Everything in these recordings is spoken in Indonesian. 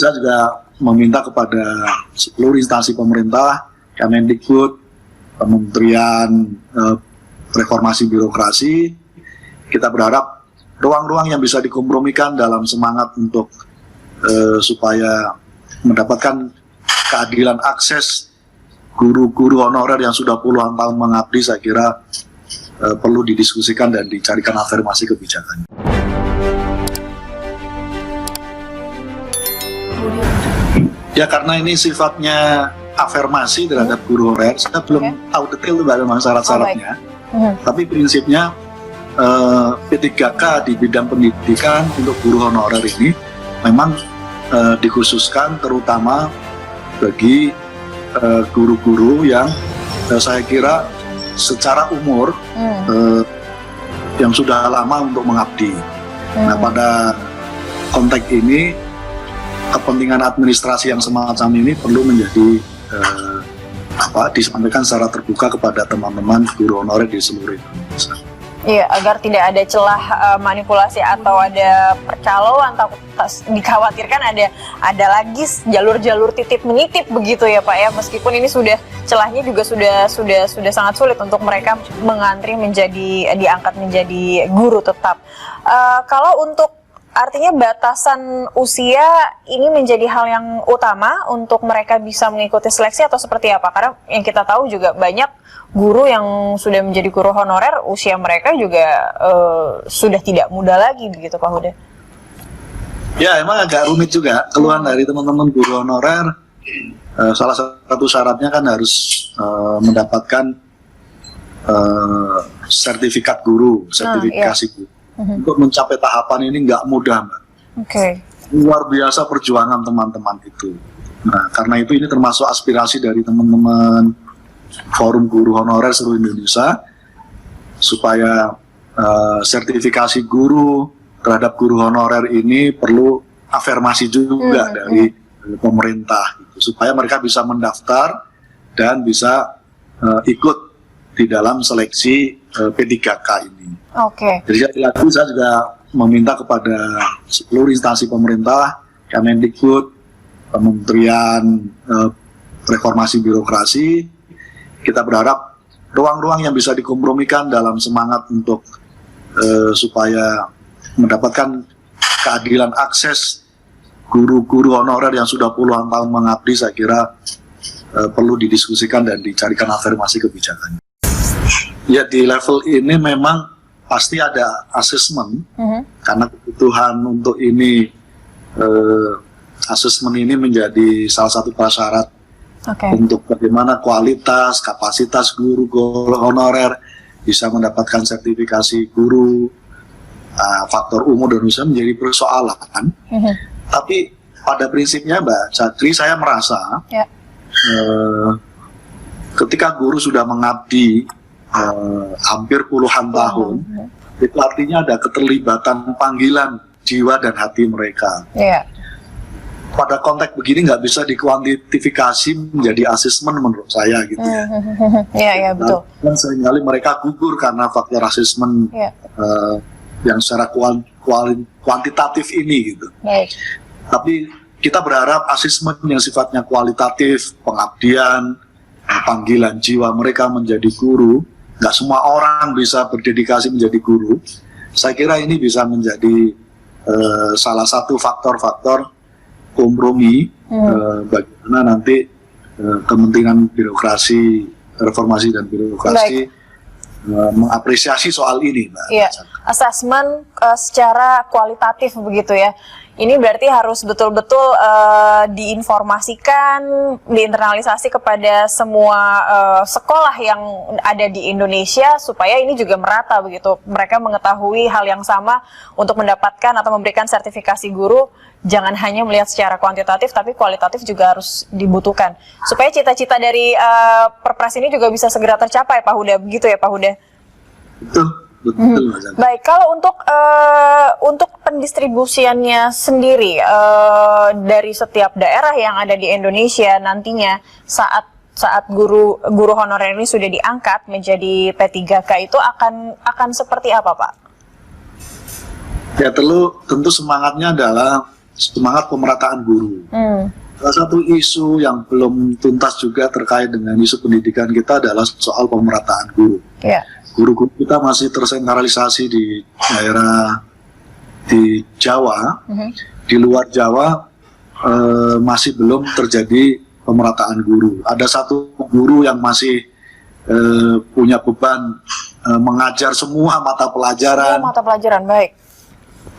saya juga meminta kepada seluruh instansi pemerintah, Kemendikbud, Kementerian Reformasi Birokrasi, kita berharap ruang-ruang yang bisa dikompromikan dalam semangat untuk supaya mendapatkan keadilan akses guru-guru honorer yang sudah puluhan tahun mengabdi, saya kira perlu didiskusikan dan dicarikan afirmasi kebijakan. Ya, karena ini sifatnya afirmasi terhadap guru honorer, saya belum tahu detail bagaimana syarat-syaratnya. Tapi prinsipnya P3K di bidang pendidikan untuk guru honorer ini memang dikhususkan terutama bagi guru-guru yang saya kira secara umur yang sudah lama untuk mengabdi. Nah, pada konteks ini kepentingan administrasi yang semacam ini perlu menjadi disampaikan secara terbuka kepada teman-teman guru honorer di seluruh Indonesia. Iya, agar tidak ada celah manipulasi atau ada percaloan, atau dikhawatirkan ada lagi jalur-jalur titip menitip begitu ya Pak ya. Meskipun ini celahnya juga sudah sangat sulit untuk mereka mengantri diangkat menjadi guru tetap. Kalau untuk artinya batasan usia ini menjadi hal yang utama untuk mereka bisa mengikuti seleksi atau seperti apa? Karena yang kita tahu juga banyak guru yang sudah menjadi guru honorer, usia mereka juga sudah tidak muda lagi begitu Pak Huda. Ya, emang agak rumit juga keluhan dari teman-teman guru honorer. Salah satu syaratnya kan harus mendapatkan sertifikat guru, sertifikasi guru. Untuk mencapai tahapan ini nggak mudah, Mbak. Luar biasa perjuangan teman-teman itu. Nah, karena itu ini termasuk aspirasi dari teman-teman Forum Guru Honorer seluruh Indonesia supaya sertifikasi guru terhadap guru honorer ini perlu afirmasi juga dari pemerintah gitu, supaya mereka bisa mendaftar dan bisa ikut di dalam seleksi P3K ini. Jadi lagi saya juga meminta kepada seluruh instansi pemerintah, Kemendikbud, Kementerian Reformasi Birokrasi, kita berharap ruang-ruang yang bisa dikompromikan dalam semangat untuk supaya mendapatkan keadilan akses guru-guru honorer yang sudah puluhan tahun mengabdi, saya kira perlu didiskusikan dan dicarikan afirmasi kebijakan. Ya, di level ini memang pasti ada asesmen, karena kebutuhan untuk ini, asesmen ini menjadi salah satu prasyarat untuk bagaimana kualitas, kapasitas guru honorer bisa mendapatkan sertifikasi guru, faktor umur dan usia menjadi persoalan. Tapi pada prinsipnya Mbak Chakri, saya merasa ketika guru sudah mengabdi hampir puluhan tahun, itu artinya ada keterlibatan panggilan jiwa dan hati mereka. Pada konteks begini nggak bisa dikuantifikasi menjadi asesmen menurut saya gitu ya. Iya, betul. Dan seringkali mereka gugur karena faktor asesmen yang secara kuantitatif ini gitu. Tapi kita berharap asesmen yang sifatnya kualitatif, pengabdian, panggilan jiwa mereka menjadi guru, nggak semua orang bisa berdedikasi menjadi guru. Saya kira ini bisa menjadi salah satu faktor-faktor kompromi bagaimana nanti Kementerian Birokrasi, Reformasi dan Birokrasi mengapresiasi soal ini, Mbak. Iya, asesmen secara kualitatif begitu ya. Ini berarti harus betul-betul diinformasikan, diinternalisasi kepada semua sekolah yang ada di Indonesia supaya ini juga merata begitu. Mereka mengetahui hal yang sama untuk mendapatkan atau memberikan sertifikasi guru. Jangan hanya melihat secara kuantitatif, tapi kualitatif juga harus dibutuhkan. Supaya cita-cita dari Perpres ini juga bisa segera tercapai, Pak Huda. Begitu ya, Pak Huda? Betul. Baik, kalau untuk pendistribusiannya sendiri dari setiap daerah yang ada di Indonesia nantinya saat guru honorer ini sudah diangkat menjadi P3K itu akan seperti apa, Pak? Ya, tentu semangatnya adalah semangat pemerataan guru. Salah satu isu yang belum tuntas juga terkait dengan isu pendidikan kita adalah soal pemerataan guru. Guru-guru kita masih tersentralisasi di daerah di Jawa, di luar Jawa masih belum terjadi pemerataan guru. Ada satu guru yang masih punya beban mengajar semua mata pelajaran. Mata pelajaran, baik.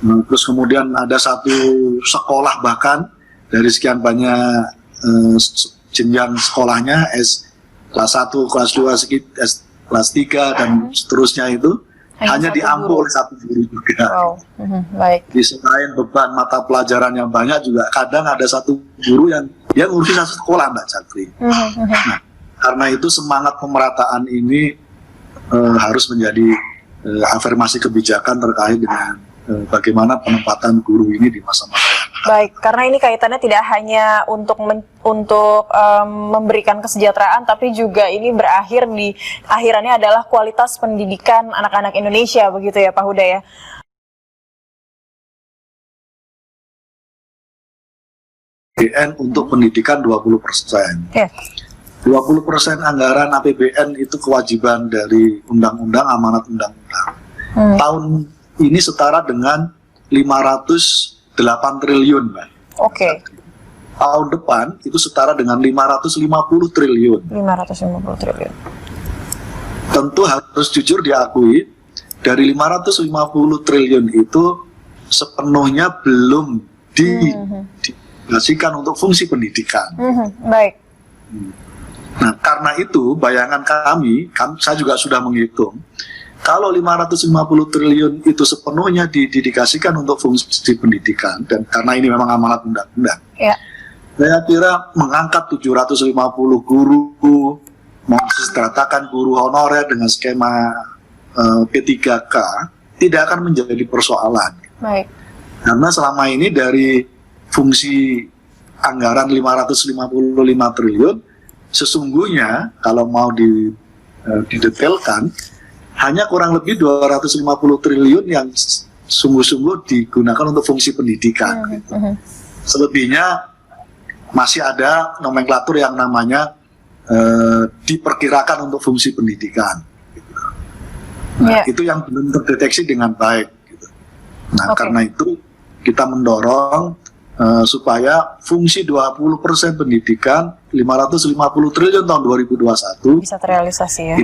Terus kemudian ada satu sekolah bahkan dari sekian banyak jenjang sekolahnya, kelas 1, kelas 2, kelas 3 dan seterusnya itu hanya diampu oleh satu guru juga. Baik. Selain beban mata pelajaran yang banyak juga kadang ada satu guru yang ngurusin satu sekolah, Mbak Cakri. Nah, karena itu semangat pemerataan ini harus menjadi afirmasi kebijakan terkait dengan bagaimana penempatan guru ini di masa-masa yang akan. Baik, karena ini kaitannya tidak hanya untuk memberikan kesejahteraan, tapi juga ini berakhir di akhirannya adalah kualitas pendidikan anak-anak Indonesia, begitu ya Pak Huda ya? APBN untuk pendidikan 20%. 20% anggaran APBN itu kewajiban dari undang-undang, amanat undang-undang. Tahun ini setara dengan 508 triliun, Mbak. Tahun depan itu setara dengan 550 triliun. 550 triliun. Tentu harus jujur diakui, dari 550 triliun itu sepenuhnya belum dikasihkan untuk fungsi pendidikan. Baik. Nah, karena itu bayangan kami, saya juga sudah menghitung, kalau 550 triliun itu sepenuhnya didedikasikan untuk fungsi pendidikan, dan karena ini memang amanat undang-undang, saya kira mengangkat 750 guru, mensejahterakan guru honorer dengan skema P3K tidak akan menjadi persoalan. Baik. Karena selama ini dari fungsi anggaran 555 triliun, sesungguhnya kalau mau didetailkan, hanya kurang lebih 250 triliun yang sungguh-sungguh digunakan untuk fungsi pendidikan. Selebihnya masih ada nomenklatur yang namanya diperkirakan untuk fungsi pendidikan. Nah, itu yang belum terdeteksi dengan baik. Nah, karena itu kita mendorong supaya fungsi 20% pendidikan 550 triliun tahun 2021 bisa terrealisasi ya.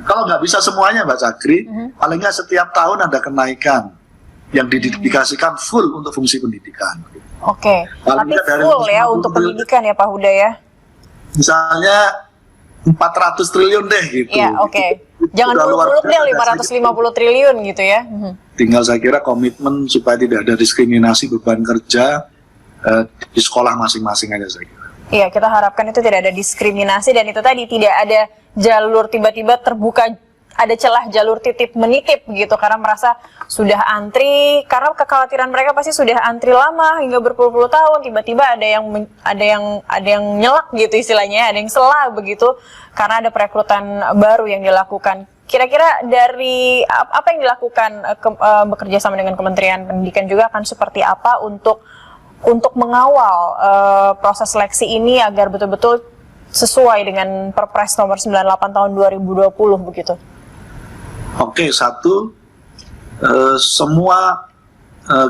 Kalau nggak bisa semuanya, Mbak Cakri, paling nggak setiap tahun ada kenaikan yang didedikasikan full untuk fungsi pendidikan. Tapi full ya untuk pendidikan ya Pak Huda ya. Misalnya 400 triliun deh gitu. Jangan muluk-muluk deh 550 triliun gitu ya. Tinggal saya kira komitmen supaya tidak ada diskriminasi beban kerja di sekolah masing-masing aja saya kira. Iya, kita harapkan itu tidak ada diskriminasi dan itu tadi tidak ada jalur tiba-tiba terbuka, ada celah jalur titip menitip gitu karena merasa sudah antri, karena kekhawatiran mereka pasti sudah antri lama hingga berpuluh-puluh tahun, tiba-tiba ada yang nyelak gitu istilahnya, ada yang salah begitu karena ada perekrutan baru yang dilakukan. Kira-kira dari apa yang dilakukan bekerja sama dengan Kementerian Pendidikan juga akan seperti apa untuk mengawal proses seleksi ini agar betul-betul sesuai dengan Perpres nomor 98 tahun 2020 begitu? Satu, semua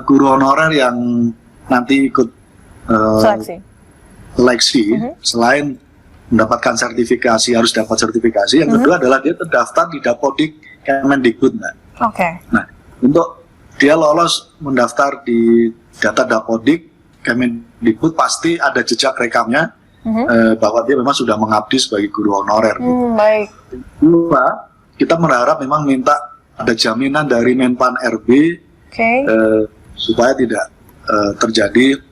guru honorer yang nanti ikut seleksi selain mendapatkan sertifikasi, harus dapat sertifikasi. Yang kedua adalah dia terdaftar di Dapodik Kemendikbud. Nah, untuk dia lolos mendaftar di data Dapodik Kemendikbud pasti ada jejak rekamnya bahwa dia memang sudah mengabdi sebagai guru honorer. Baik. Kedua, kita berharap memang minta ada jaminan dari Menpan RB supaya tidak terjadi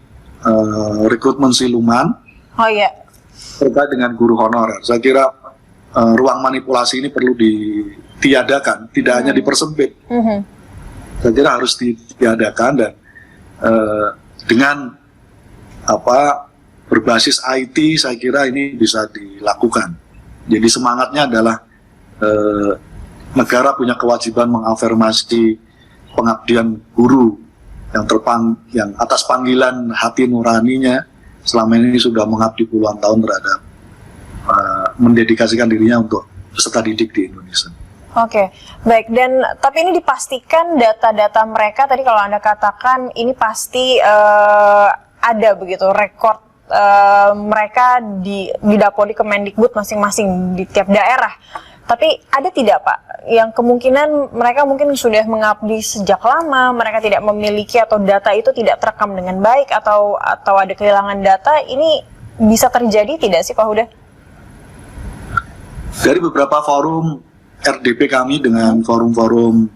rekrutmen siluman. Terkait dengan guru honorer. Saya kira ruang manipulasi ini perlu ditiadakan, tidak hanya dipersempit. Saya kira harus ditiadakan dan dengan berbasis IT, saya kira ini bisa dilakukan. Jadi semangatnya adalah negara punya kewajiban mengafirmasi pengabdian guru yang atas panggilan hati nuraninya selama ini sudah mengabdi puluhan tahun terhadap mendedikasikan dirinya untuk peserta didik di Indonesia. Oke, baik. Dan tapi ini dipastikan data-data mereka tadi kalau Anda katakan ini pasti ada begitu rekor mereka di Dapodik Kemendikbud masing-masing di tiap daerah. Tapi ada tidak Pak yang kemungkinan mereka mungkin sudah mengabdi sejak lama, mereka tidak memiliki atau data itu tidak terekam dengan baik atau ada kehilangan data, ini bisa terjadi tidak sih Pak Huda? Dari beberapa forum RDP kami dengan forum-forum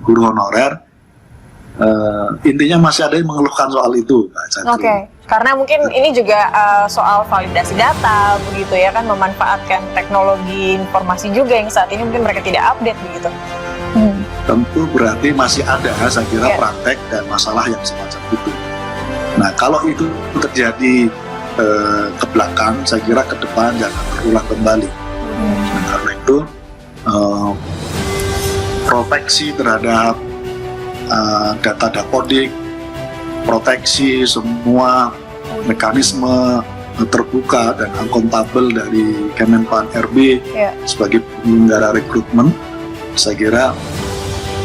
guru honorer, intinya masih ada yang mengeluhkan soal itu, Pak Cakri. Oke, karena mungkin ini juga soal validasi data, begitu ya kan, memanfaatkan teknologi informasi juga yang saat ini mungkin mereka tidak update begitu. Tentu berarti masih ada, saya kira, praktek dan masalah yang semacam itu. Nah, kalau itu terjadi ke belakang, saya kira ke depan jangan berulang kembali. Karena itu proteksi terhadap data Dapodik, proteksi semua mekanisme terbuka dan akuntabel dari Kemenpan RB sebagai penyelenggara rekrutmen, saya kira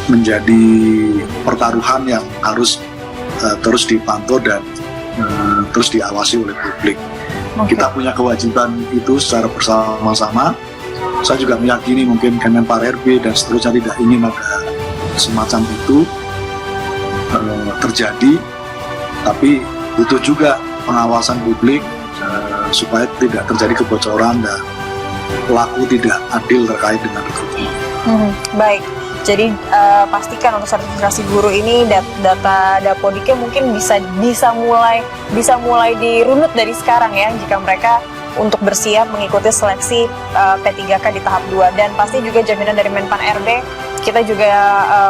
menjadi pertaruhan yang harus terus dipantau dan terus diawasi oleh publik. Kita punya kewajiban itu secara bersama-sama. Saya juga meyakini mungkin Kemenpan RB dan seterusnya tidak ingin ada semacam itu terjadi, tapi butuh juga pengawasan publik supaya tidak terjadi kebocoran dan pelaku tidak adil terkait dengan rekrutmen. Baik, jadi pastikan untuk sertifikasi guru ini data Dapodiknya mungkin bisa mulai dirunut dari sekarang ya, jika mereka untuk bersiap mengikuti seleksi P3K di tahap 2. Dan pasti juga jaminan dari Menpan RB, kita juga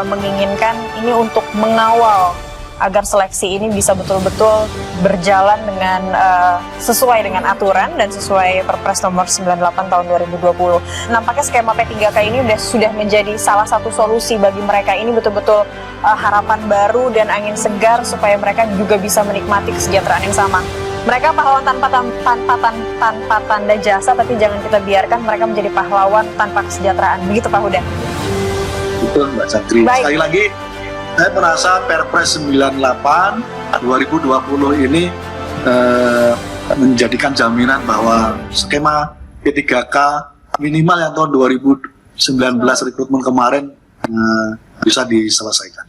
menginginkan ini untuk mengawal agar seleksi ini bisa betul-betul berjalan dengan sesuai dengan aturan dan sesuai Perpres nomor 98 tahun 2020. Nampaknya skema P3K ini sudah menjadi salah satu solusi bagi mereka. Ini betul-betul harapan baru dan angin segar supaya mereka juga bisa menikmati kesejahteraan yang sama. Mereka pahlawan tanpa tanda jasa, tapi jangan kita biarkan mereka menjadi pahlawan tanpa kesejahteraan. Begitu Pak Huda? Betul Mbak Cakri. Sekali lagi, saya merasa Perpres 98 2020 ini menjadikan jaminan bahwa skema P3K minimal yang tahun 2019 rekrutmen kemarin bisa diselesaikan.